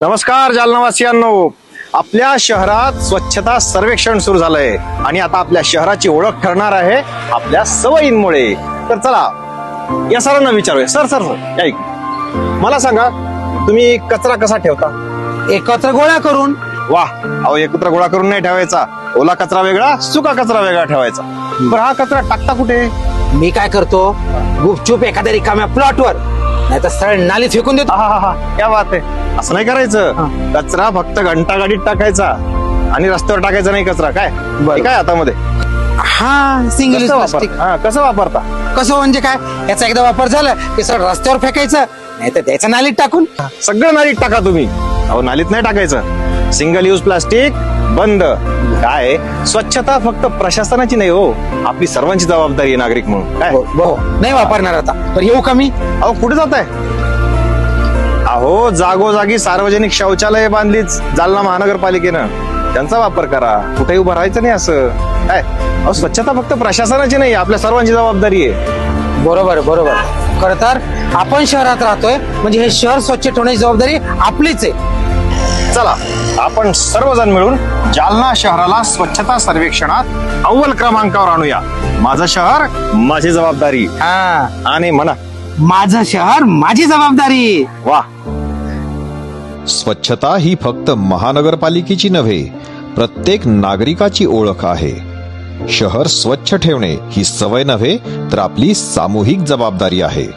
नमस्कार जालनावासियांनो, आपल्या शहरात स्वच्छता सर्वेक्षण सुरू झालंय आणि आता आपल्या शहराची ओळख ठरणार आहे आपल्या सवयींमुळे. तर चला या सरांना विचारूया. सर सर सर ऐक, मला सांगा तुम्ही कचरा कसा ठेवता? एकत्र गोळा करून. वाह, अहो एकत्र गोळा करून नाही ठेवायचा. ओला कचरा वेगळा, सुका कचरा वेगळा ठेवायचा. बरं हा कचरा टाकता कुठे? मी काय करतो, गुपचूप एखाद्या रिकाम्या प्लॉटवर नाही तर सरळ नालीत फेकून देतो. हा क्या बात आहे. असं नाही करायचं. कचरा फक्त घंटागाडीत टाकायचा आणि रस्त्यावर टाकायचा नाही कचरा. काय हे काय हातामध्ये? हा, सिंगल यूज कसं प्लास्टिक. कसं वापरता? कसं म्हणजे काय, याचा एकदा वापर झाला की सरळ रस्त्यावर फेकायचं, नाही तर त्याच्या नालीत टाकून. सगळं नालीत टाका तुम्ही. अहो नालीत नाही टाकायचं. सिंगल यूज प्लास्टिक बंद. काय स्वच्छता फक्त प्रशासनाची नाही हो, आपली सर्वांची जबाबदारी आहे नागरिक म्हणून. काय नाही वापरणार आता. पण येऊ का मी? अहो कुठे जात आहे? अहो जागोजागी सार्वजनिक शौचालय बांधलीच जालना महानगरपालिकेनं. त्यांचा वापर करा. कुठेही उभं राहायचं नाही असं. काय अहो स्वच्छता फक्त प्रशासनाची नाही, आपल्या सर्वांची जबाबदारी आहे. बरोबर बरोबर. खरं तर आपण शहरात राहतोय म्हणजे हे शहर स्वच्छ ठेवण्याची जबाबदारी आपलीच आहे. चला आपण सर्वजण मिळून जालना शहराला स्वच्छता सर्वेक्षणात अव्वल क्रमांकावर आणूया. माझं शहर माझी जबाबदारी. हा, आणि म्हणा माझं शहर माझी जबाबदारी. वा. स्वच्छता ही फक्त महानगरपालिकेची नव्हे, प्रत्येक नागरिकाची ओळख आहे. शहर स्वच्छ ठेवणे ही सवय नव्हे तर आपली सामूहिक जबाबदारी आहे.